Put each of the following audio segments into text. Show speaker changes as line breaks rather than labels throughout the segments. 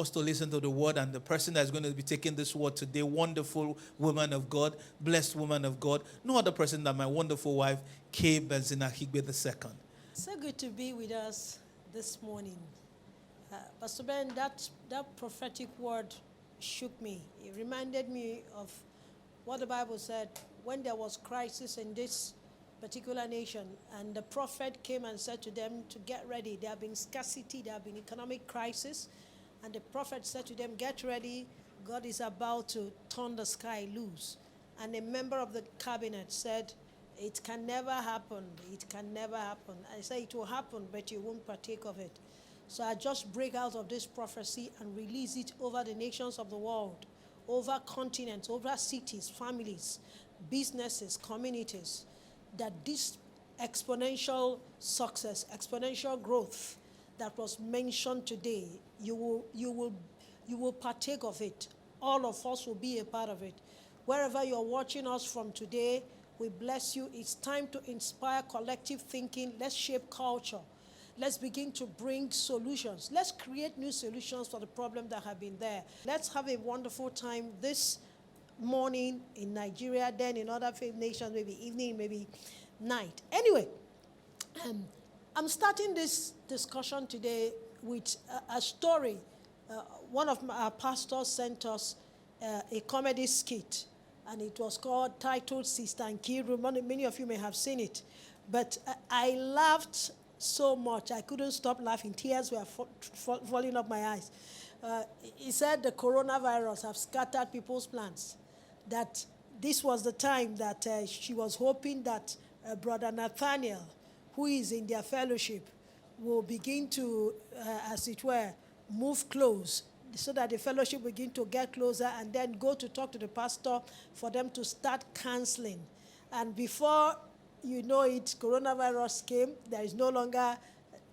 us to listen to the word, and the person that's going to be taking this word today, wonderful woman of God, blessed woman of God, no other person than my wonderful wife, Kay-Benson Akhigbe II.
So good to be with us this morning. Pastor Ben, that prophetic word shook me. It reminded me of what the Bible said when there was crisis in this particular nation, and the prophet came and said to them to get ready. There have been scarcity, there have been economic crisis, and the prophet said to them, get ready, God is about to turn the sky loose. And a member of the cabinet said, it can never happen, it can never happen. I say it will happen, but you won't partake of it. So I just break out of this prophecy and release it over the nations of the world, over continents, over cities, families, businesses, communities, that this exponential success, exponential growth that was mentioned today, you will partake of it. All of us will be a part of it. Wherever you're watching us from today, we bless you. It's time to inspire collective thinking. Let's shape culture. Let's begin to bring solutions. Let's create new solutions for the problem that have been there. Let's have a wonderful time this morning in Nigeria, then in other nations, maybe evening, maybe night. Anyway, I'm starting this discussion today with a story. One of our pastors sent us a comedy skit, and it was titled Sister Nkiru. Many of you may have seen it, but I laughed so much I couldn't stop laughing. Tears were falling up my eyes. He said the coronavirus have scattered people's plans, that this was the time that she was hoping that Brother Nathaniel, who is in their fellowship, will begin to, as it were, move close, so that the fellowship begin to get closer, and then go to talk to the pastor for them to start counseling. And before you know it, coronavirus came. There is no longer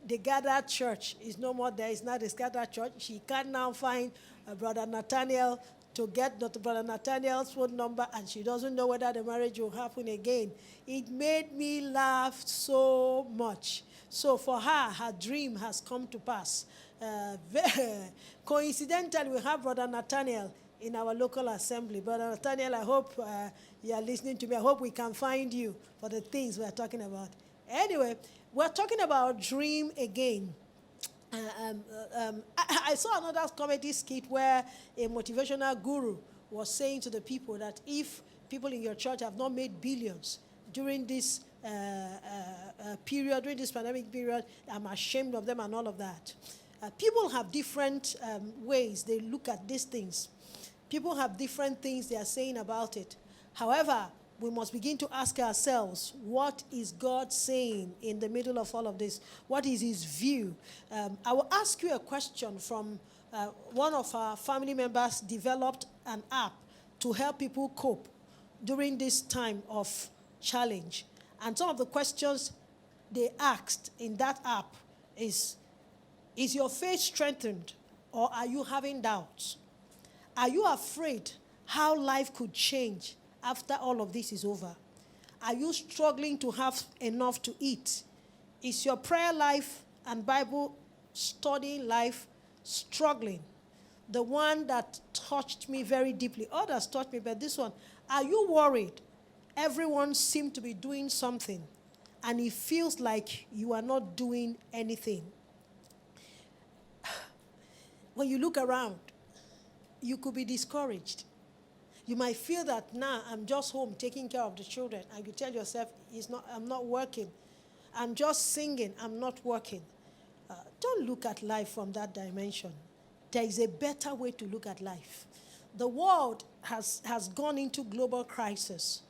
the gathered church. Is no more. There is not a scattered church. She can now find Brother Nathaniel to get Brother Nathaniel's phone number, and she doesn't know whether the marriage will happen again. It made me laugh so much. So for her, her dream has come to pass. Coincidentally, we have Brother Nathaniel in our local assembly. Brother Nathaniel, I hope you are listening to me. I hope we can find you for the things we are talking about. Anyway, we're talking about dream again. I saw another comedy skit where a motivational guru was saying to the people that if people in your church have not made billions during this period, during this pandemic period, I'm ashamed of them and all of that. People have different ways they look at these things. People have different things they are saying about it. However, we must begin to ask ourselves, what is God saying in the middle of all of this? What is his view? I will ask you a question from one of our family members developed an app to help people cope during this time of challenge. And some of the questions they asked in that app is your faith strengthened, or are you having doubts? Are you afraid how life could change after all of this is over? Are you struggling to have enough to eat? Is your prayer life and Bible studying life struggling? The one that touched me very deeply, others touched me, but this one, are you worried? Everyone seems to be doing something, and it feels like you are not doing anything. When you look around, you could be discouraged. You might feel that now I'm just home taking care of the children, and you tell yourself, I'm not working. I'm just singing, I'm not working. Don't look at life from that dimension. There is a better way to look at life. The world has gone into global crisis.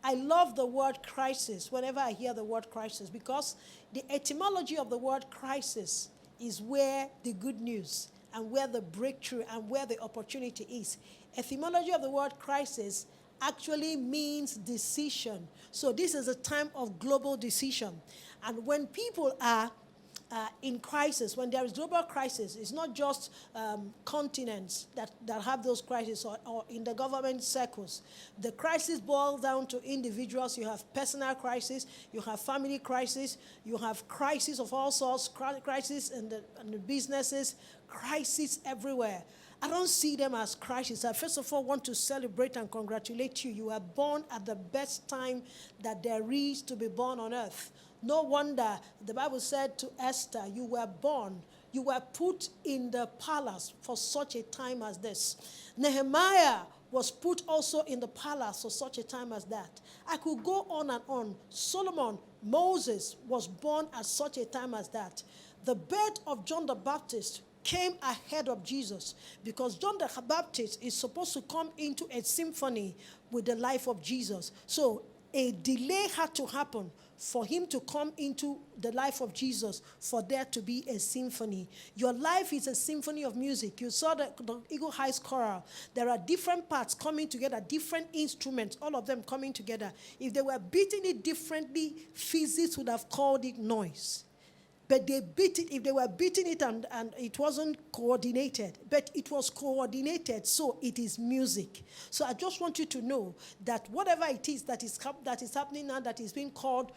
I love the word crisis whenever I hear the word crisis, because the etymology of the word crisis is where the good news and where the breakthrough and where the opportunity is. Etymology of the word crisis actually means decision. So this is a time of global decision. And when people are in crisis, when there is global crisis, it's not just continents that have those crises or in the government circles. The crisis boils down to individuals. You have personal crisis, you have family crisis, you have crisis of all sorts, crisis in the businesses, crisis everywhere. I don't see them as crises. I first of all want to celebrate and congratulate you. You are born at the best time that there is to be born on earth. No wonder the Bible said to Esther, you were born, you were put in the palace for such a time as this. Nehemiah was put also in the palace for such a time as that. I could go on and on. Solomon, Moses was born at such a time as that. The birth of John the Baptist came ahead of Jesus because John the Baptist is supposed to come into a symphony with the life of Jesus. So a delay had to happen for him to come into the life of Jesus, for there to be a symphony. Your life is a symphony of music. You saw the Eagle Heights Choral. There are different parts coming together, different instruments, all of them coming together. If they were beating it differently, physics would have called it noise. But they beat it, if they were beating it and it wasn't coordinated, but it was coordinated, so it is music. So I just want you to know that whatever it is that is happening now that is being called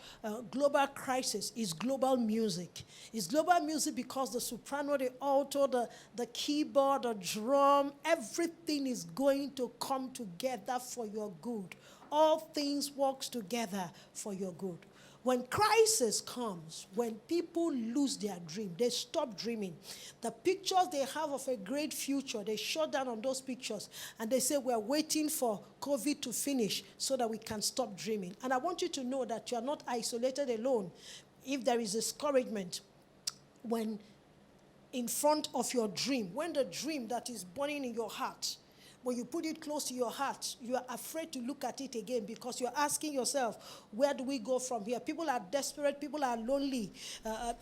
global crisis is global music. It's global music because the soprano, the alto, the keyboard, the drum, everything is going to come together for your good. All things work together for your good. When crisis comes, when people lose their dream, they stop dreaming. The pictures they have of a great future, they shut down on those pictures and they say, we're waiting for COVID to finish so that we can stop dreaming. And I want you to know that you're not isolated alone. If there is discouragement when in front of your dream, when the dream that is burning in your heart, when you put it close to your heart, you are afraid to look at it again because you're asking yourself, where do we go from here? People are desperate. People are lonely.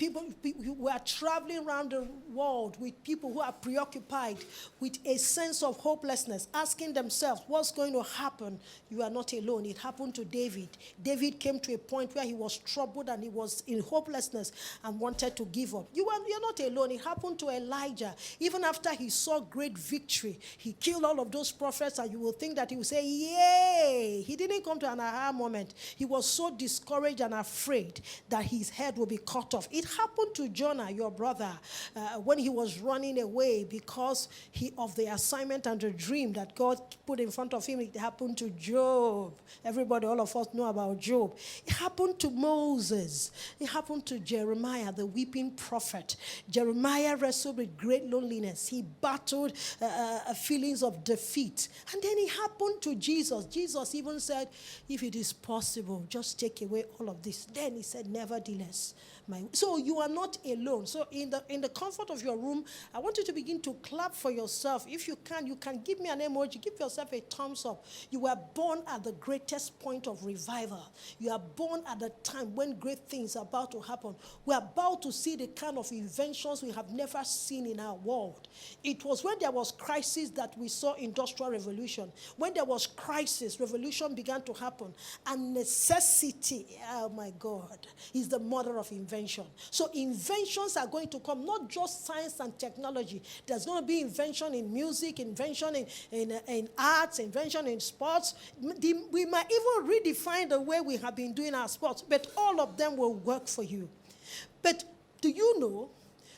We are traveling around the world with people who are preoccupied with a sense of hopelessness, asking themselves, what's going to happen? You are not alone. It happened to David. David came to a point where he was troubled and he was in hopelessness and wanted to give up. You're not alone. It happened to Elijah. Even after he saw great victory, he killed all of those prophets, and you will think that he will say, yay! He didn't come to an aha moment. He was so discouraged and afraid that his head will be cut off. It happened to Jonah, your brother, when he was running away because of the assignment and the dream that God put in front of him. It happened to Job. Everybody, all of us know about Job. It happened to Moses. It happened to Jeremiah, the weeping prophet. Jeremiah wrestled with great loneliness. He battled feelings of defeat. And then it happened to Jesus. Jesus even said, if it is possible, just take away all of this. Then he said, nevertheless. So you are not alone. So in the comfort of your room, I want you to begin to clap for yourself. If you can give me an emoji. Give yourself a thumbs up. You were born at the greatest point of revival. You are born at the time when great things are about to happen. We are about to see the kind of inventions we have never seen in our world. It was when there was crisis that we saw industrial revolution. When there was crisis, revolution began to happen. And necessity, oh my God, is the mother of invention. So inventions are going to come, not just science and technology. There's going to be invention in music, invention in arts, invention in sports. We might even redefine the way we have been doing our sports, but all of them will work for you. But do you know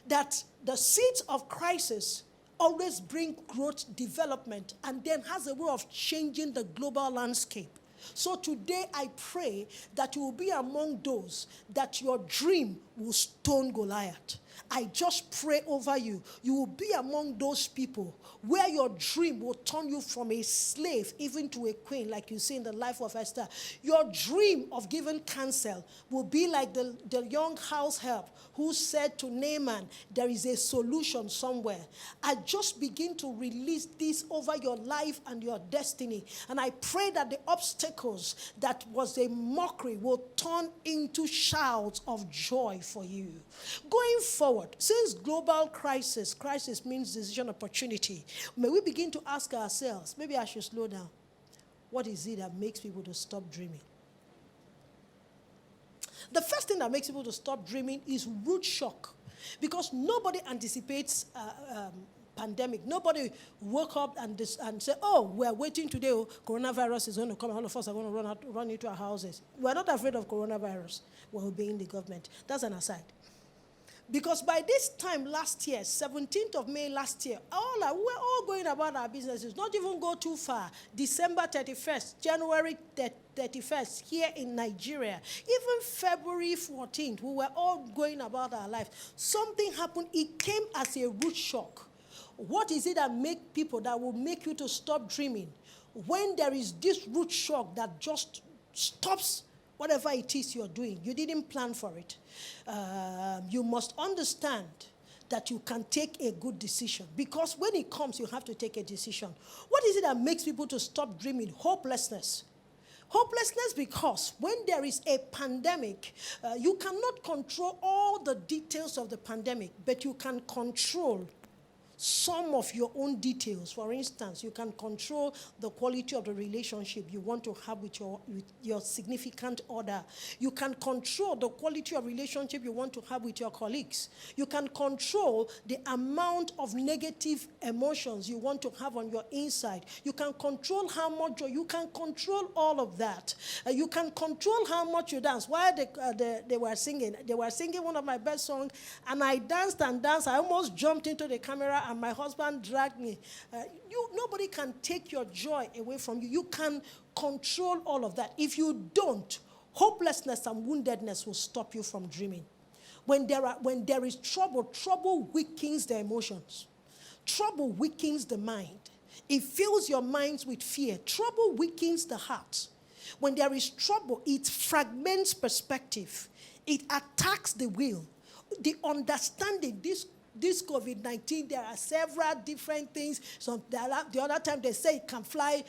that the seeds of crisis always bring growth, development, and then has a way of changing the global landscape? So today I pray that you will be among those that your dream will stone Goliath. I just pray over you. You will be among those people where your dream will turn you from a slave even to a queen, like you see in the life of Esther. Your dream of giving counsel will be like the young house help who said to Naaman, there is a solution somewhere. I just begin to release this over your life and your destiny. And I pray that the obstacles that was a mockery will turn into shouts of joy for you. Going forward, since global crisis means decision opportunity, may we begin to ask ourselves, maybe I should slow down. What is it that makes people to stop dreaming? The first thing that makes people to stop dreaming is root shock Because nobody anticipates pandemic. Nobody woke up and said, oh, we're waiting today, coronavirus is going to come, all of us are going to run into our houses. We're not afraid of coronavirus. We're obeying the government. That's an aside. Because by this time last year, 17th of May last year, we're all going about our businesses, not even go too far. December 31st, January 31st, here in Nigeria, even February 14th, we were all going about our life. Something happened. It came as a root shock. What is it that will make you to stop dreaming? When there is this root shock that just stops whatever it is you're doing. You didn't plan for it. You must understand that you can take a good decision. Because when it comes, you have to take a decision. What is it that makes people to stop dreaming? Hopelessness. Hopelessness, because when there is a pandemic, you cannot control all the details of the pandemic, but you can control some of your own details. For instance, you can control the quality of the relationship you want to have with your significant other. You can control the quality of relationship you want to have with your colleagues. You can control the amount of negative emotions you want to have on your inside. You can control how much joy. You can control all of that. You can control how much you dance. While they were singing one of my best songs, and I danced and danced. I almost jumped into the camera, and my husband dragged me. Nobody can take your joy away from you. You can control all of that. If you don't, hopelessness and woundedness will stop you from dreaming. When there is trouble weakens the emotions. Trouble weakens the mind. It fills your minds with fear. Trouble weakens the heart. When there is trouble, it fragments perspective. It attacks the will. The understanding, this COVID-19, there are several different things. The other time they say it can fly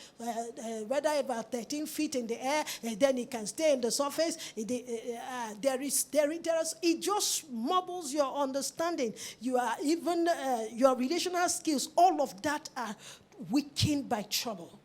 whether about 13 feet in the air, and then it can stay in the surface. It just mumbles your understanding. Your relational skills, all of that are weakened by trouble.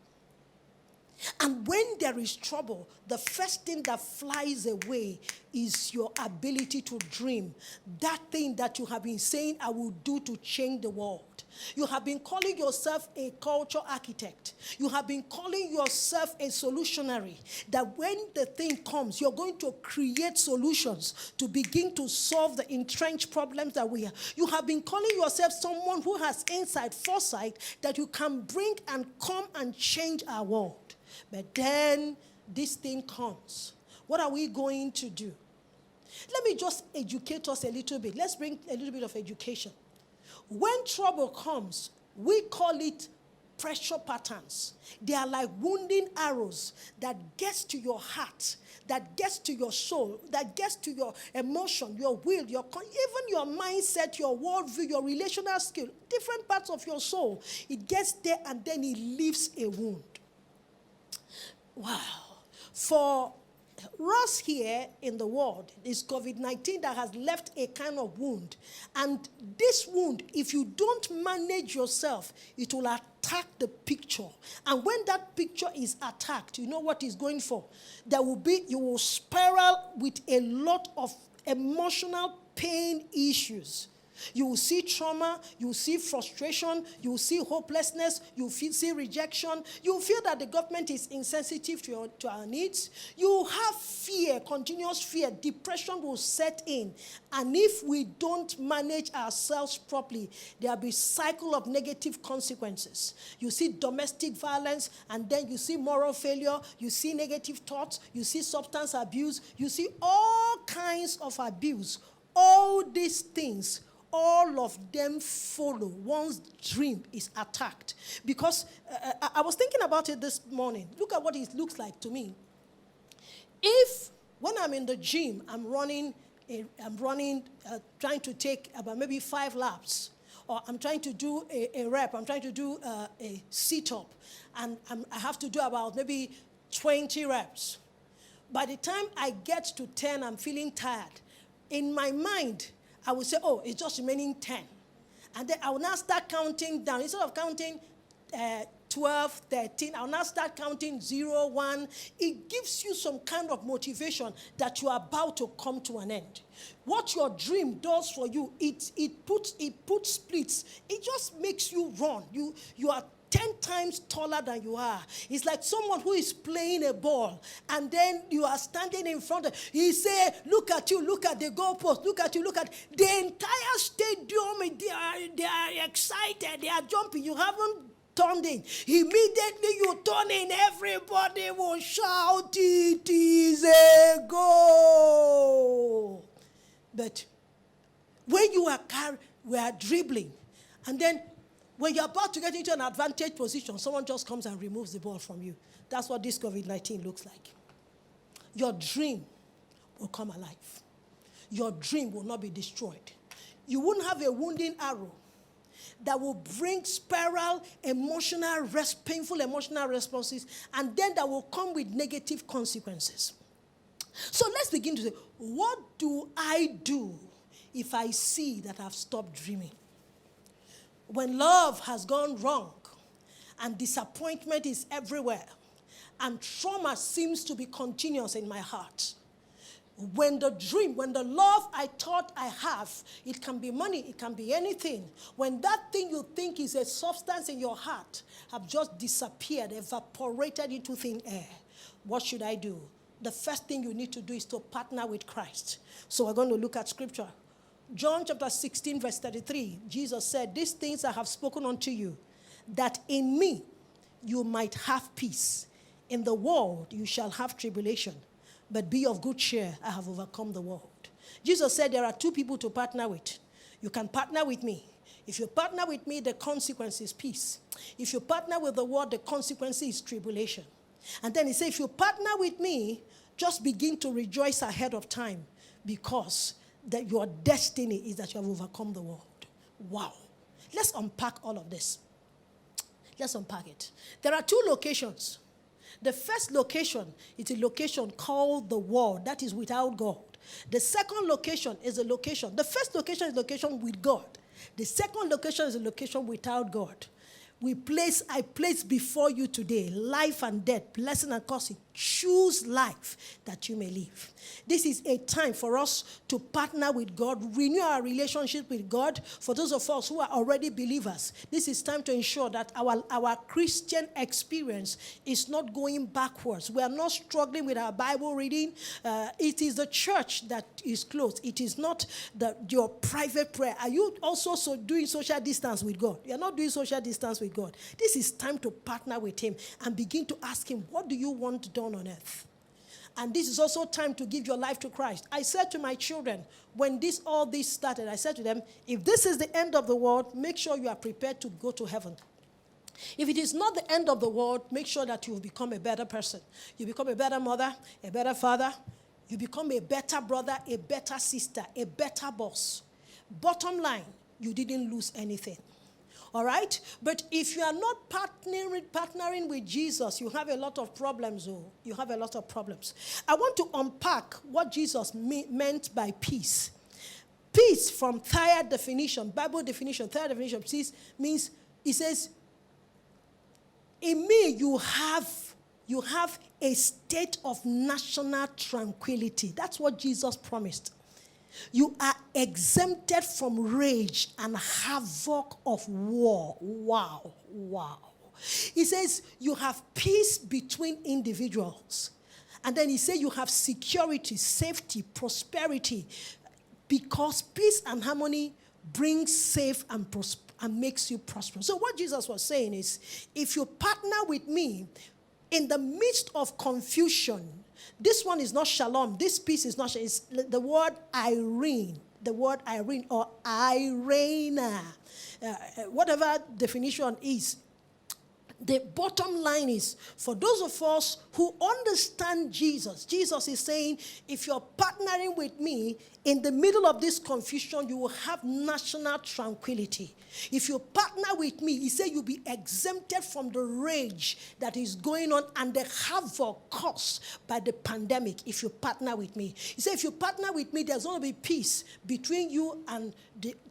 And when there is trouble, the first thing that flies away is your ability to dream. That thing that you have been saying, I will do to change the world. You have been calling yourself a culture architect. You have been calling yourself a solutionary. That when the thing comes, you're going to create solutions to begin to solve the entrenched problems that we have. You have been calling yourself someone who has insight, foresight, that you can bring and come and change our world. But then this thing comes. What are we going to do? Let me just educate us a little bit. Let's bring a little bit of education. When trouble comes, we call it pressure patterns. They are like wounding arrows that gets to your heart, that gets to your soul, that gets to your emotion, your will, even your mindset, your worldview, your relational skill, different parts of your soul. It gets there and then it leaves a wound. Wow. For us here in the world, it's COVID-19 that has left a kind of wound. And this wound, if you don't manage yourself, it will attack the picture. And when that picture is attacked, you know what it's going for? You will spiral with a lot of emotional pain issues. You will see trauma, you will see frustration, you will see hopelessness, you will see rejection. You will feel that the government is insensitive to our needs. You will have fear, continuous fear. Depression will set in. And if we don't manage ourselves properly, there will be a cycle of negative consequences. You see domestic violence, and then you see moral failure, you see negative thoughts, you see substance abuse, you see all kinds of abuse. All these things, all of them follow once dream is attacked. Because I was thinking about it this morning. Look at what it looks like to me. If when I'm in the gym, I'm running, trying to take about maybe 5 laps, or I'm trying to do a rep, I'm trying to do a sit-up, and I have to do about maybe 20 reps. By the time I get to 10, I'm feeling tired. In my mind, I will say, oh, it's just remaining 10. And then I will now start counting down. Instead of counting 12, 13. I'll now start counting 0, 1. It gives you some kind of motivation that you are about to come to an end. What your dream does for you, it puts splits. It just makes you run. You are 10 times taller than you are. It's like someone who is playing a ball and then you are standing in front of, he say, look at you, look at the goalpost, look at you, look at the entire stadium. They are excited, they are jumping. You haven't turned in. Immediately you turn in, everybody will shout, it is a goal. But when you are dribbling, and then when you're about to get into an advantage position, someone just comes and removes the ball from you. That's what this COVID-19 looks like. Your dream will come alive. Your dream will not be destroyed. You won't have a wounding arrow that will bring spiral, painful emotional responses, and then that will come with negative consequences. So let's begin to say, what do I do if I see that I've stopped dreaming? When love has gone wrong and disappointment is everywhere and trauma seems to be continuous in my heart, when the love I thought I have, it can be money, it can be anything. When that thing you think is a substance in your heart have just disappeared, evaporated into thin air, what should I do? The first thing you need to do is to partner with Christ. So we're going to look at scripture. John chapter 16, verse 33, Jesus said, these things I have spoken unto you, that in me you might have peace. In the world you shall have tribulation, but be of good cheer, I have overcome the world. Jesus said there are two people to partner with. You can partner with me. If you partner with me, the consequence is peace. If you partner with the world, the consequence is tribulation. And then he said, if you partner with me, just begin to rejoice ahead of time, because that your destiny is that you have overcome the world. Wow. Let's unpack all of this. Let's unpack it. There are two locations. The first location is a location called the world, that is without God. The second location is a location. The first location is a location with God. The second location is a location without God. I place before you today life and death, blessing and cursing. Choose life that you may live. This is a time for us to partner with God, renew our relationship with God. For those of us who are already believers, this is time to ensure that our Christian experience is not going backwards. We are not struggling with our Bible reading. It is the church that is closed. It is not your private prayer. Are you also doing social distance with God? You are not doing social distance with God. This is time to partner with Him and begin to ask Him, what do you want done on earth? And this is also time to give your life to Christ. I said to my children, when all this started, I said to them, if this is the end of the world, make sure you are prepared to go to heaven. If it is not the end of the world, make sure that you become a better person. You become a better mother, a better father. You become a better brother, a better sister, a better boss. Bottom line, you didn't lose anything. All right? But if you are not partnering with Jesus, you have a lot of problems. You have a lot of problems. I want to unpack what Jesus meant by peace. Peace, from Thayer definition, Bible definition, Thayer definition, peace means, it says, in me you have a state of national tranquility. That's what Jesus promised. You are exempted from rage and havoc of war. Wow, wow. He says you have peace between individuals. And then he says you have security, safety, prosperity. Because peace and harmony brings safe and makes you prosperous. So what Jesus was saying is, if you partner with me in the midst of confusion, this one is not shalom. This peace is not shalom. It's the word Irene. The word Irene or Irena. Whatever definition is. The bottom line is, for those of us who understand Jesus, Jesus is saying, if you're partnering with me, in the middle of this confusion, you will have national tranquility. If you partner with me, he said you'll be exempted from the rage that is going on and the havoc caused by the pandemic if you partner with me. He said if you partner with me, there's going to be peace between you and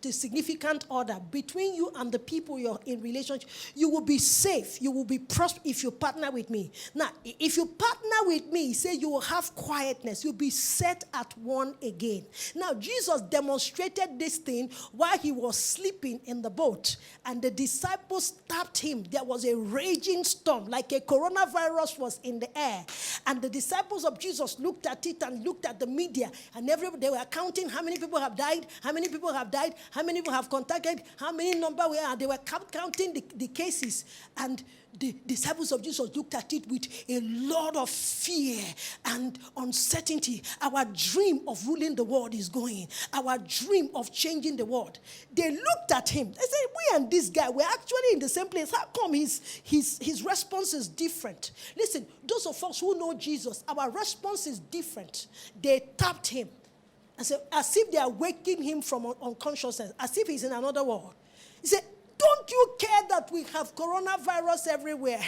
the significant other, between you and the people you're in relationship. You will be safe. life, you will be prosperous if you partner with me. Now, if you partner with me, he said you will have quietness. You'll be set at one again. Now, Jesus demonstrated this thing while he was sleeping in the boat, and the disciples tapped him. There was a raging storm, like a coronavirus was in the air. And the disciples of Jesus looked at it and looked at the media, and they were counting how many people have died, how many people have died, how many people have contacted, how many number we are. They were counting the cases, and the disciples of Jesus looked at it with a lot of fear and uncertainty. Our dream of ruling the world is going. Our dream of changing the world. They looked at him. They said, we and this guy, we're actually in the same place. How come his response is different? Listen, those of us who know Jesus, our response is different. They tapped him. And so, as if they are waking him from unconsciousness, as if he's in another world. He said, don't you care that we have coronavirus everywhere?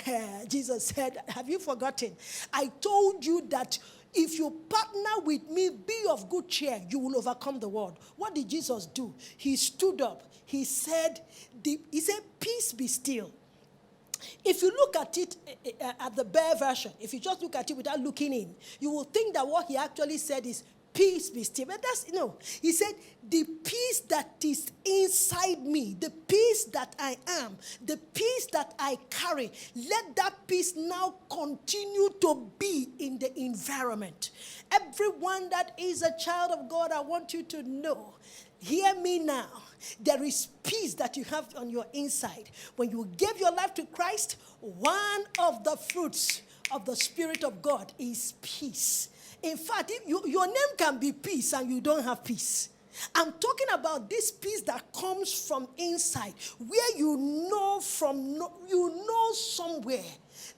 Jesus said, have you forgotten? I told you that if you partner with me, be of good cheer, you will overcome the world. What did Jesus do? He stood up. He said, peace be still. If you look at it at the bare version, if you just look at it without looking in, you will think that what he actually said is, peace be still. But he said, the peace that is inside me, the peace that I am, the peace that I carry, let that peace now continue to be in the environment. Everyone that is a child of God, I want you to know, hear me now. There is peace that you have on your inside. When you gave your life to Christ, one of the fruits of the Spirit of God is peace. In fact, your name can be peace and you don't have peace. I'm talking about this peace that comes from inside, where you know somewhere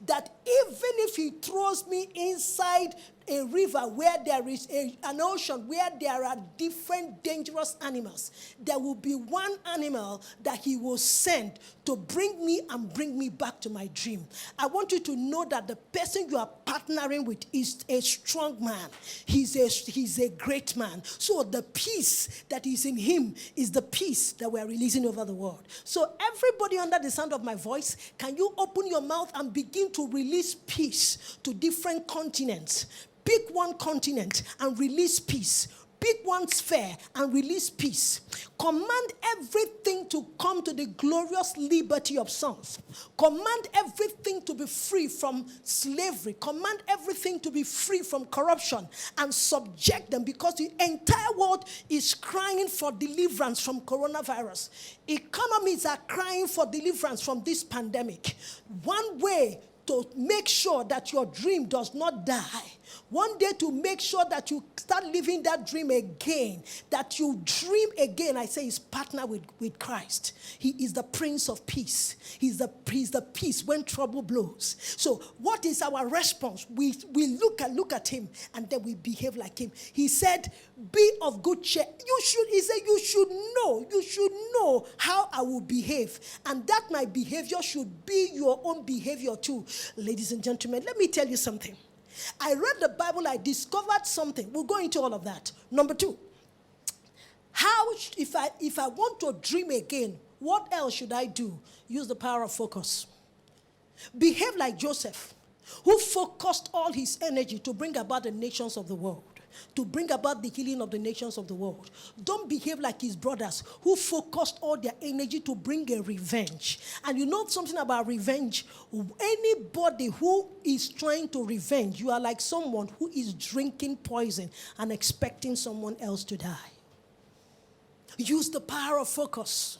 that even if he throws me inside a river where there is an ocean, where there are different dangerous animals, there will be one animal that he will send to bring me back to my dream. I want you to know that the person you are partnering with is a strong man. He's a great man. So the peace that is in him is the peace that we are releasing over the world. So everybody under the sound of my voice, can you open your mouth and begin to release peace to different continents? Pick one continent and release peace. Pick one sphere and release peace. Command everything to come to the glorious liberty of sons. Command everything to be free from slavery. Command everything to be free from corruption and subject them, because the entire world is crying for deliverance from coronavirus. Economies are crying for deliverance from this pandemic. One way to make sure that your dream does not die, one day to make sure that you start living that dream again, that you dream again, I say, is partner with Christ. He is the Prince of Peace. He's the peace when trouble blows. So what is our response? We look at him and then we behave like him. He said, be of good cheer. He said, you should know how I will behave. And that my behavior should be your own behavior too. Ladies and gentlemen, let me tell you something. I read the Bible, I discovered something. We'll go into all of that. Number 2, if I want to dream again, what else should I do? Use the power of focus. Behave like Joseph, who focused all his energy to bring about the nations of the world, to bring about the healing of the nations of the world. Don't behave like his brothers, who focused all their energy to bring a revenge. And you know something about revenge? Anybody who is trying to revenge, you are like someone who is drinking poison and expecting someone else to die. Use the power of focus.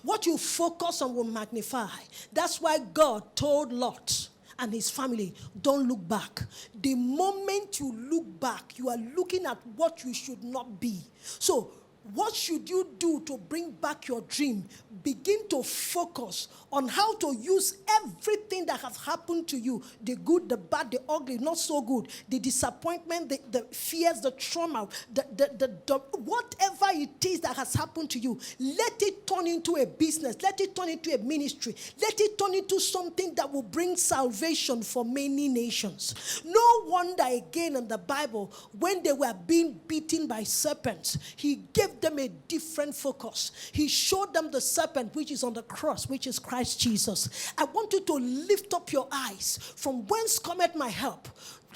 What you focus on will magnify. That's why God told Lot and his family, don't look back. The moment you look back, you are looking at what you should not be. So what should you do to bring back your dream? Begin to focus on how to use everything that has happened to you, the good, the bad, the ugly, not so good, the disappointment, the fears, the trauma, the whatever it is that has happened to you. Let it turn into a business. Let it turn into a ministry. Let it turn into something that will bring salvation for many nations. No wonder again in the Bible, when they were being beaten by serpents, he gave gave them a different focus. He showed them the serpent which is on the cross, which is Christ Jesus. I want you to lift up your eyes. From whence cometh my help?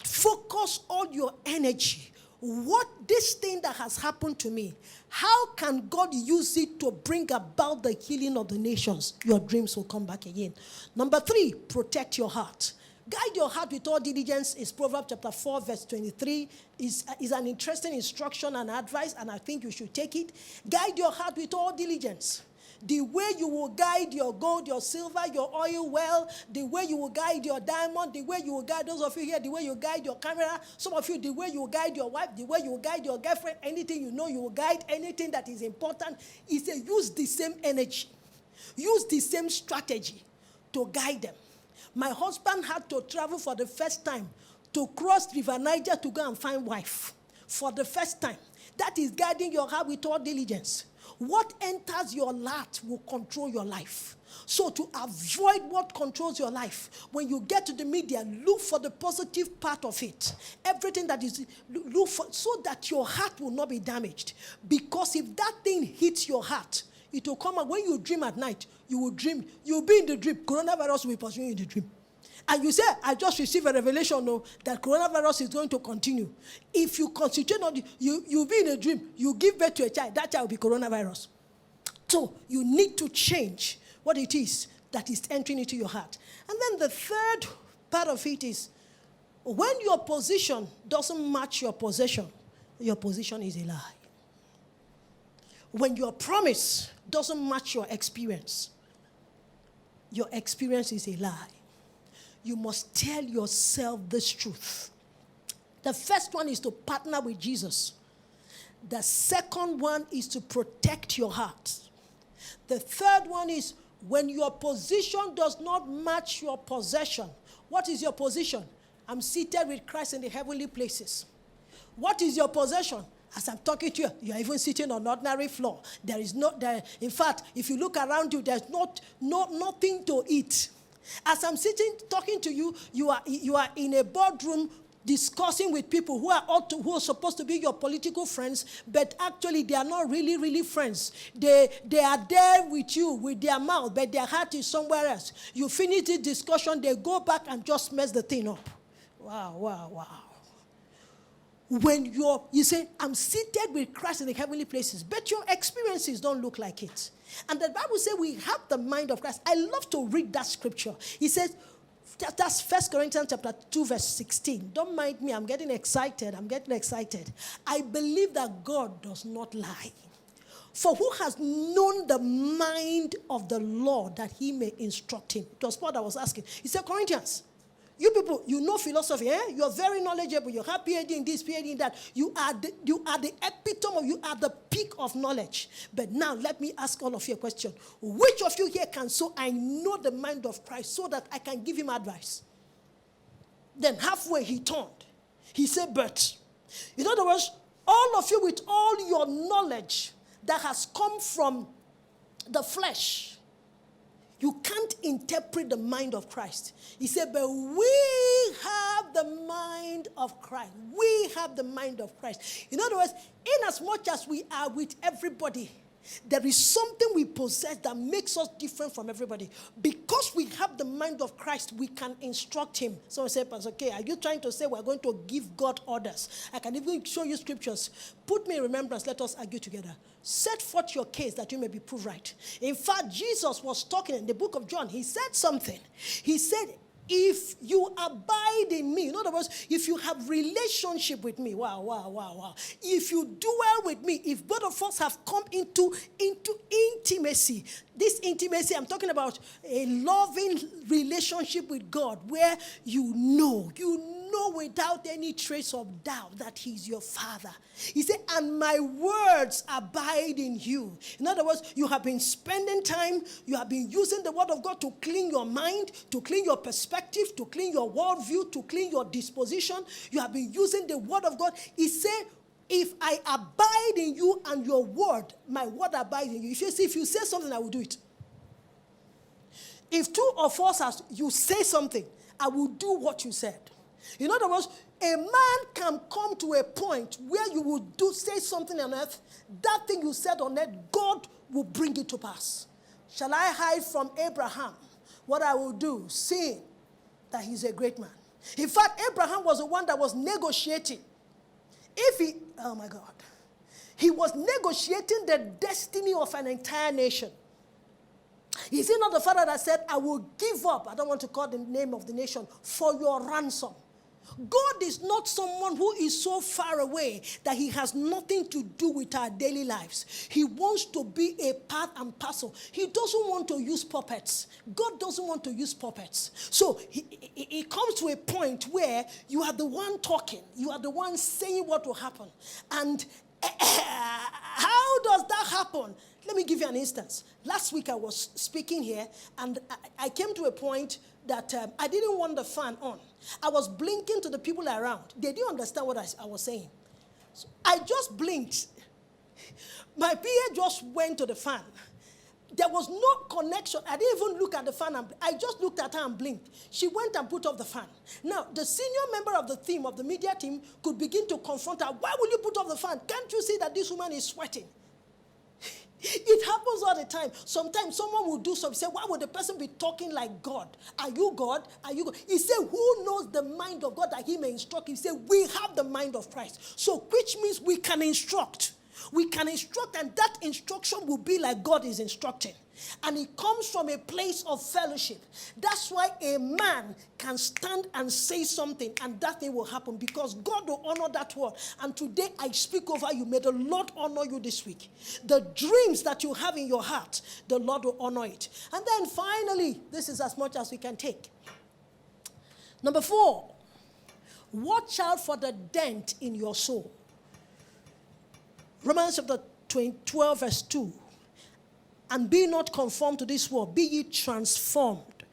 Focus all your energy. What this thing that has happened to me, how can God use it to bring about the healing of the nations? Your dreams will come back again. Number 3, protect your heart. Guide your heart with all diligence is Proverbs chapter 4, verse 23. Is an interesting instruction and advice, and I think you should take it. Guide your heart with all diligence. The way you will guide your gold, your silver, your oil well, the way you will guide your diamond, the way you will guide those of you here, the way you guide your camera, some of you, the way you will guide your wife, the way you will guide your girlfriend, anything you know, you will guide anything that is important. Is to use the same energy, use the same strategy to guide them. My husband had to travel for the first time to cross River Niger to go and find wife. For the first time. That is guiding your heart with all diligence. What enters your heart will control your life. So to avoid what controls your life, when you get to the media, look for the positive part of it. Everything that is, look for, so that your heart will not be damaged. Because if that thing hits your heart, it will come out. When you dream at night, you will dream. You'll be in the dream. Coronavirus will be pursuing you in the dream. And you say, I just received a revelation that coronavirus is going to continue. If you concentrate on you'll be in a dream. You give birth to a child. That child will be coronavirus. So you need to change what it is that is entering into your heart. And then the third part of it is, when your position doesn't match your position is a lie. When your promise doesn't match your experience is a lie. You must tell yourself this truth. The first one is to partner with Jesus. The second one is to protect your heart. The third one is when your position does not match your possession. What is your position? I'm seated with Christ in the heavenly places. What is your possession? As I'm talking to you, you're even sitting on ordinary floor. In fact, if you look around you, there's nothing to eat. As I'm sitting talking to you, you are in a boardroom discussing with people who are supposed to be your political friends, but actually they are not really, really friends. They are there with you with their mouth, but their heart is somewhere else. You finish the discussion, they go back and just mess the thing up. Wow. When you say, I'm seated with Christ in the heavenly places, but your experiences don't look like it. And the Bible says we have the mind of Christ. I love to read that scripture. He says, that's 1 Corinthians chapter 2, verse 16. Don't mind me, I'm getting excited. I believe that God does not lie. For who has known the mind of the Lord that he may instruct him? It was Paul that was asking. He said, Corinthians, you people, you know philosophy, eh? You're very knowledgeable. You have PhD in this, PhD in that. You are the epitome, you are the peak of knowledge. But now let me ask all of you a question. Which of you here can so I know the mind of Christ so that I can give him advice? Then halfway he turned. He said, but. In other words, all of you with all your knowledge that has come from the flesh, you can't interpret the mind of Christ. He said, but we have the mind of Christ. We have the mind of Christ. In other words, in as much as we are with everybody, there is something we possess that makes us different from everybody. Because we have the mind of Christ, we can instruct him. Someone said, Pastor, okay, are you trying to say we're going to give God orders? I can even show you scriptures. Put me in remembrance. Let us argue together. Set forth your case that you may be proved right. In fact, Jesus was talking in the book of John. He said something. He said, if you abide in me, in other words, if you have relationship with me, wow. If you dwell with me, if both of us have come into intimacy, this intimacy, I'm talking about a loving relationship with God where you know without any trace of doubt that he's your father. He said, and my words abide in you. In other words, you have been spending time, you have been using the word of God to clean your mind, to clean your perspective, to clean your worldview, to clean your disposition. You have been using the word of God. He said, if I abide in you and your word, my word abides in you. If you say something, I will do it. If two of us, you say something, I will do what you said. In other words, A man can come to a point where you will say something on earth, that thing you said on earth, God will bring it to pass. Shall I hide from Abraham what I will do, seeing that he's a great man? In fact, Abraham was the one that was negotiating. Oh my God. He was negotiating the destiny of an entire nation. Is he not the father that said, I will give up, I don't want to call the name of the nation, for your ransom? God is not someone who is so far away that he has nothing to do with our daily lives. He wants to be a part and parcel. He doesn't want to use puppets. God doesn't want to use puppets. So it comes to a point where you are the one talking. You are the one saying what will happen. And how does that happen? Let me give you an instance. Last week I was speaking here, and I came to a point that I didn't want the fan on. I was blinking to the people around. They didn't understand what I was saying. So I just blinked. My PA just went to the fan. There was no connection. I didn't even look at the fan. I just looked at her and blinked. She went and put off the fan. Now, the senior member of the team, of the media team, could begin to confront her. Why will you put off the fan? Can't you see that this woman is sweating? It happens all the time. Sometimes someone will do something. Say, why would the person be talking like God? Are you God? Are you God? He said, who knows the mind of God that he may instruct? He said, we have the mind of Christ. So, which means we can instruct. We can instruct, and that instruction will be like God is instructing. And it comes from a place of fellowship. That's why a man can stand and say something, and that thing will happen, because God will honor that word. And today I speak over you. May the Lord honor you this week. The dreams that you have in your heart, the Lord will honor it. And then finally, this is as much as we can take. Number 4, watch out for the dent in your soul. Romans chapter 12 verse 2. And be not conformed to this world, be ye transformed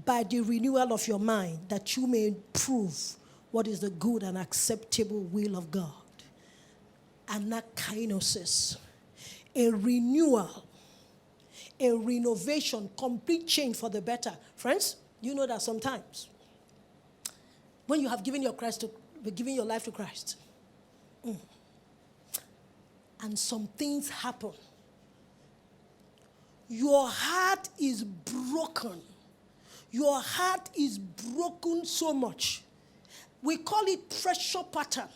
by the renewal of your mind, that you may prove what is the good and acceptable will of God. Anakinosis, a renewal, a renovation, complete change for the better. Friends, you know that sometimes when you have given your life to Christ, and some things happen, your heart is broken. Your heart is broken so much. We call it pressure pattern.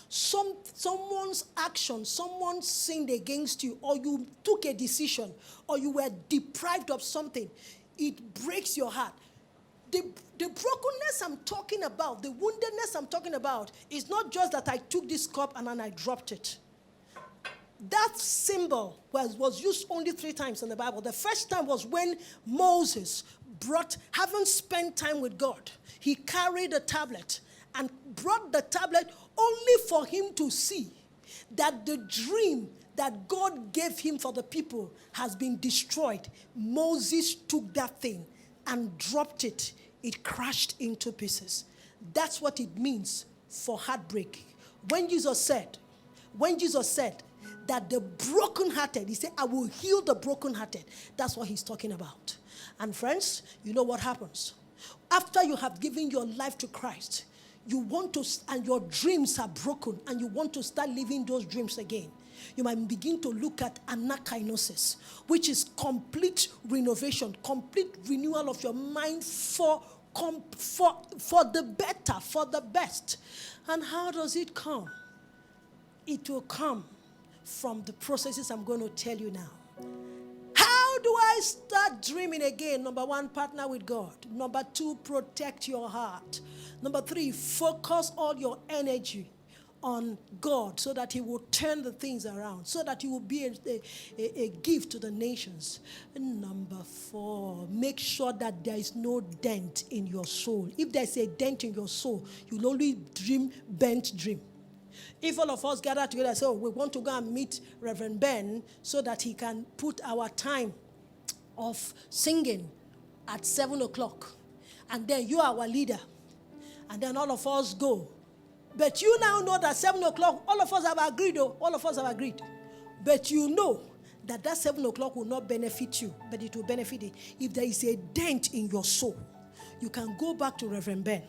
Someone's action, someone sinned against you, or you took a decision, or you were deprived of something. It breaks your heart. The brokenness I'm talking about, the woundedness I'm talking about, is not just that I took this cup and then I dropped it. That symbol was used only 3 times in the Bible. The first time was when Moses having spent time with God, he carried a tablet and brought the tablet only for him to see that the dream that God gave him for the people has been destroyed. Moses took that thing and dropped it. It crashed into pieces. That's what it means for heartbreak. When Jesus said that the brokenhearted, he said, I will heal the brokenhearted. That's what he's talking about. And friends, you know what happens? After you have given your life to Christ, you want to, and your dreams are broken, and you want to start living those dreams again, you might begin to look at anakinosis, which is complete renovation, complete renewal of your mind for the better, for the best. And how does it come? It will come from the processes I'm going to tell you now. How do I start dreaming again? Number 1, partner with God. Number 2, protect your heart. Number 3, focus all your energy on God so that he will turn the things around, so that he will be a gift to the nations. And number 4, make sure that there is no dent in your soul. If there's a dent in your soul, you'll only dream bent dream. If all of us gather together and say, we want to go and meet Reverend Ben so that he can put our time of singing at 7 o'clock, and then you are our leader, and then all of us go. But you now know that 7 o'clock, all of us have agreed, all of us have agreed. But you know that 7 o'clock will not benefit you, but it will benefit it. If there is a dent in your soul, you can go back to Reverend Ben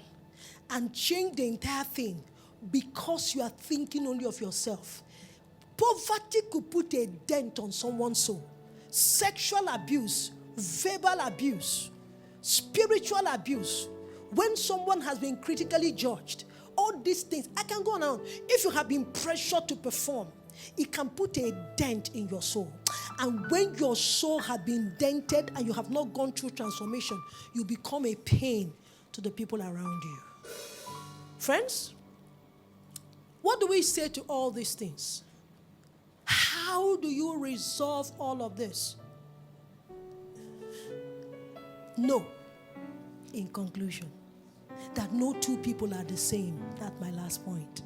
and change the entire thing because you are thinking only of yourself. Poverty could put a dent on someone's soul. Sexual abuse, verbal abuse, spiritual abuse, when someone has been critically judged, all these things, I can go on. If you have been pressured to perform, it can put a dent in your soul. And when your soul has been dented and you have not gone through transformation, you become a pain to the people around you. Friends, what do we say to all these things? How do you resolve all of this? No. In conclusion, that no two people are the same. That's my last point.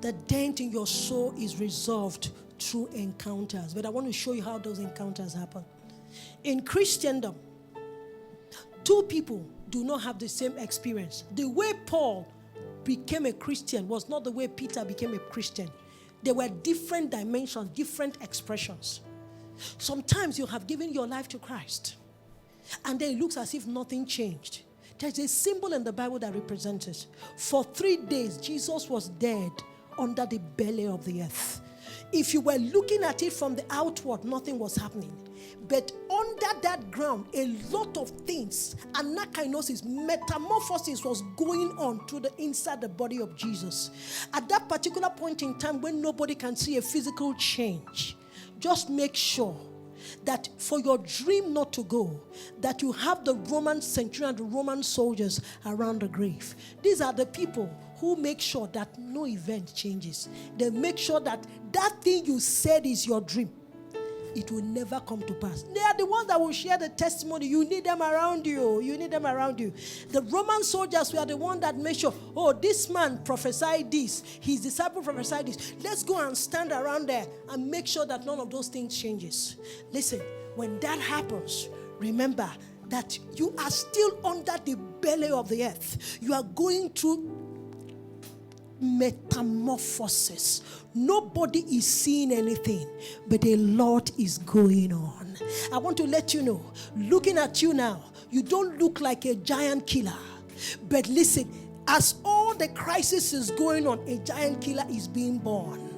The dent in your soul is resolved through encounters. But I want to show you how those encounters happen. In Christendom, two people do not have the same experience. The way Paul became a Christian was not the way Peter became a Christian. There were different dimensions, different expressions. Sometimes you have given your life to Christ, and then it looks as if nothing changed. There's a symbol in the Bible that represents it. For 3 days, Jesus was dead under the belly of the earth. If you were looking at it from the outward, nothing was happening. But under that ground, a lot of things, anakinosis, metamorphosis was going on through the inside the body of Jesus. At that particular point in time when nobody can see a physical change, just make sure that for your dream not to go, that you have the Roman centurion, the Roman soldiers around the grave. These are the people who make sure that no event changes. They make sure that that thing you said is your dream, it will never come to pass. They are the ones that will share the testimony. You need them around you. You need them around you. The Roman soldiers were the ones that made sure, oh, this man prophesied this. His disciple prophesied this. Let's go and stand around there and make sure that none of those things changes. Listen, when that happens, remember that you are still under the belly of the earth. You are going through metamorphosis. Nobody is seeing anything, but a lot is going on. I want to let you know, looking at you now, you don't look like a giant killer. But listen, as all the crisis is going on, a giant killer is being born.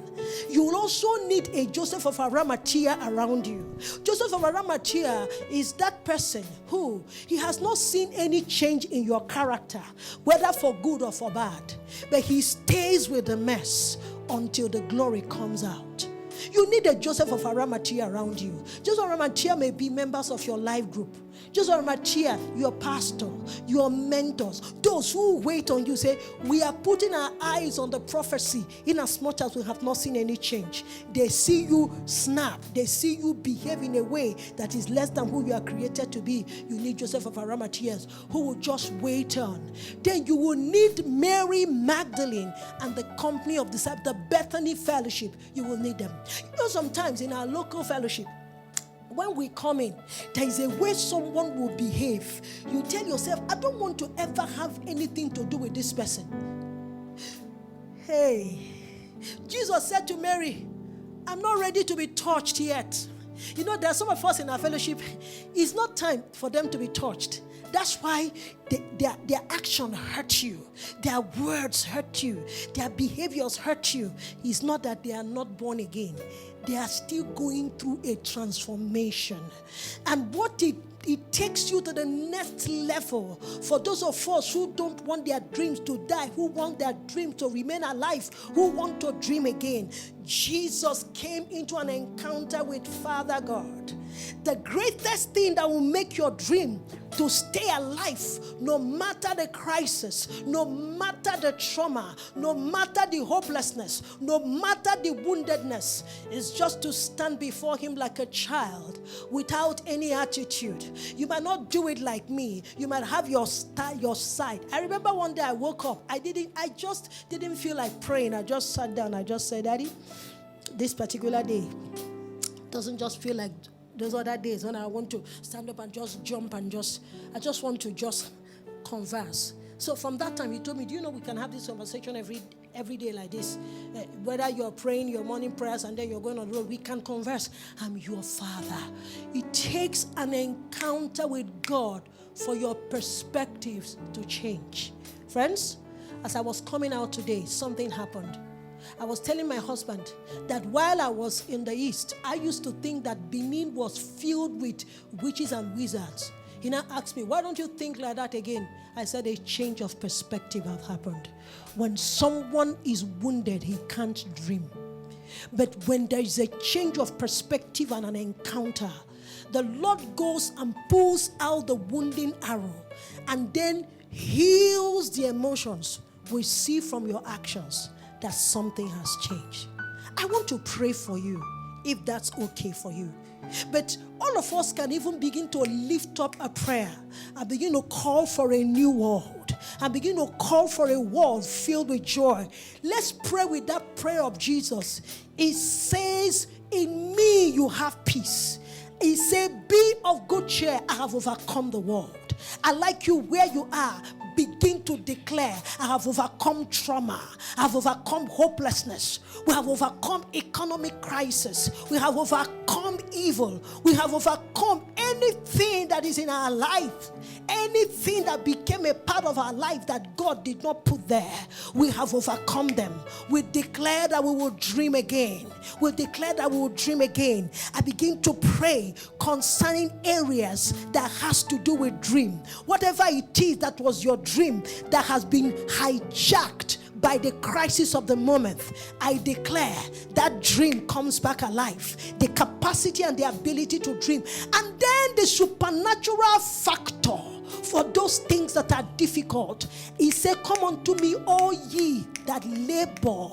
You will also need a Joseph of Arimathea around you. Joseph of Arimathea is that person who he has not seen any change in your character, whether for good or for bad, but he stays with the mess until the glory comes out. You need a Joseph of Arimathea around you. Joseph of Arimathea may be members of your life group. Joseph of Arimathea, your pastor, your mentors, those who wait on you, say, we are putting our eyes on the prophecy in as much as we have not seen any change. They see you snap. They see you behave in a way that is less than who you are created to be. You need Joseph of Arimathea who will just wait on. Then you will need Mary Magdalene and the company of disciples, the Bethany fellowship. You will need them. You know, sometimes in our local fellowship, when we come in, there is a way someone will behave. You tell yourself, I don't want to ever have anything to do with this person. Hey, Jesus said to Mary, I'm not ready to be touched yet. You know, there are some of us in our fellowship, it's not time for them to be touched. That's why their action hurt you. Their words hurt you. Their behaviors hurt you. It's not that they are not born again. They are still going through a transformation. And what it takes you to the next level. For those of us who don't want their dreams to die, who want their dreams to remain alive, who want to dream again, Jesus came into an encounter with Father God. The greatest thing that will make your dream to stay alive, no matter the crisis, no matter the trauma, no matter the hopelessness, no matter the woundedness, is just to stand before him like a child without any attitude. You might not do it like me. You might have your style, your side. I remember one day I woke up. I just didn't feel like praying. I just sat down. I just said, Daddy, this particular day doesn't just feel like those other days when I want to stand up and just jump and I just want to just converse. So from that time, he told me, do you know we can have this conversation every day like this? Whether you're praying your morning prayers and then you're going on the road, we can converse. I'm your father. It takes an encounter with God for your perspectives to change. Friends, as I was coming out today, something happened. I was telling my husband that while I was in the East, I used to think that Benin was filled with witches and wizards. He now asked me, why don't you think like that again? I said, a change of perspective have happened. When someone is wounded, he can't dream. But when there is a change of perspective and an encounter, the Lord goes and pulls out the wounding arrow and then heals the emotions. We see from your actions that something has changed. I want to pray for you, if that's okay for you. But all of us can even begin to lift up a prayer and begin to call for a new world and begin to call for a world filled with joy. Let's pray with that prayer of Jesus. It says, in me you have peace. He said, be of good cheer, I have overcome the world. I like you where you are. Begin to declare, I have overcome trauma. I have overcome hopelessness. We have overcome economic crisis. We have overcome evil. We have overcome anything that is in our life. Anything that became a part of our life that God did not put there. We have overcome them. We declare that we will dream again. We declare that we will dream again. I begin to pray concerning areas that has to do with dream. Whatever it is that was your dream that has been hijacked by the crisis of the moment, I declare that dream comes back alive. The capacity and the ability to dream. And then the supernatural factor for those things that are difficult. He said, come unto me, all ye that labor.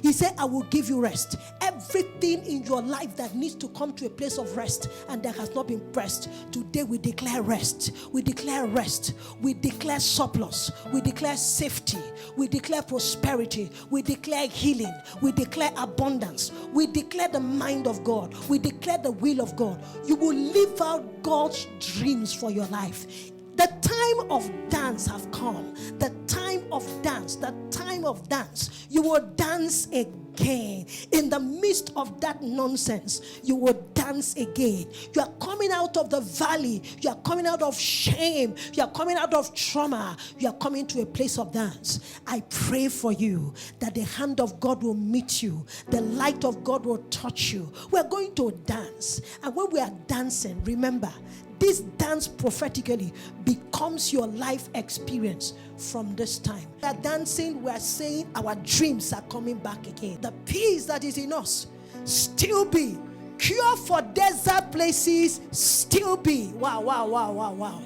He said, I will give you rest. Everything in your life that needs to come to a place of rest and that has not been pressed, today we declare rest. We declare rest. We declare surplus. We declare safety. We declare prosperity. We declare healing. We declare abundance. We declare the mind of God. We declare the will of God. You will live out God's dreams for your life. The time of dance have come. The time of dance. The time of dance. You will dance again. In the midst of that nonsense, you will dance again. You are coming out of the valley. You are coming out of shame. You are coming out of trauma. You are coming to a place of dance. I pray for you that the hand of God will meet you. The light of God will touch you. We are going to dance. And when we are dancing, remember, this dance prophetically becomes your life experience from this time. We are dancing, we are saying our dreams are coming back again. The peace that is in us, still be. Cure for desert places, still be. Wow.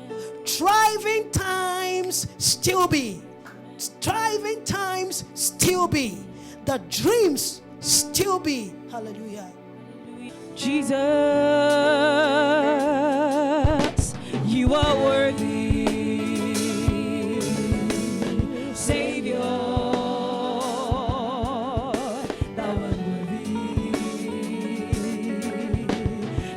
Thriving times, still be. Thriving times, still be. The dreams, still be. Hallelujah.
Jesus, you are worthy, Savior, thou art worthy,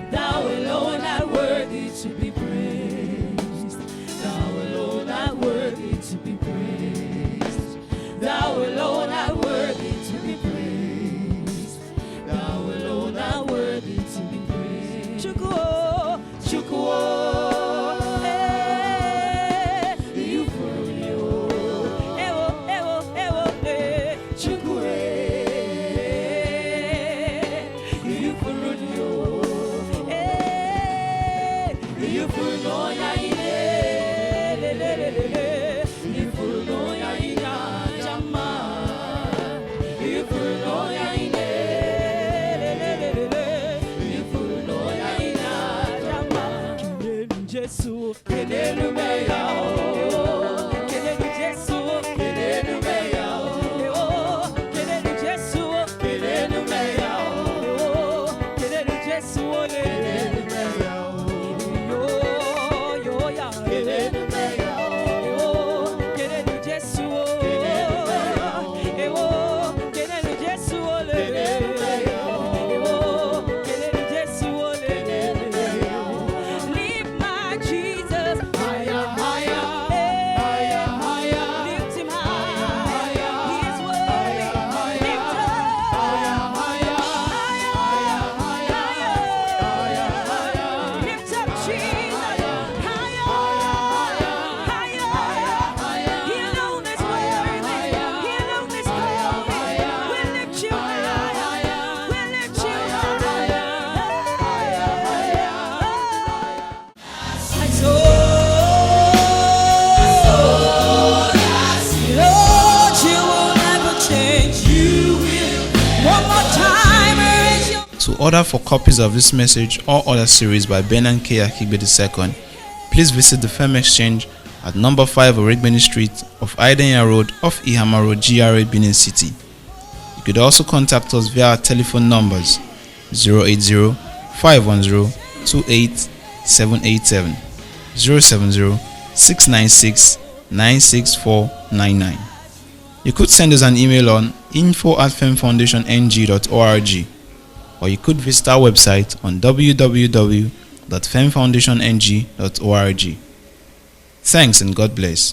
thou alone art worthy to be praised, thou alone art worthy to be praised, thou alone art worthy to be praised, thou alone art worthy to be praised. Chukwuo, Chukwuo, hey.
order for copies of this message or other series by Ben and Kay Akhigbe II, please visit the Firm Exchange at number 5 Akhigbe Street off Idenya Road off Ihama Road, GRA, Benin City. You could also contact us via our telephone numbers 080-510-28787, 070-696-96499. You could send us an email on info@femfoundationg.org, or you could visit our website on www.femfoundationg.org. Thanks and God bless.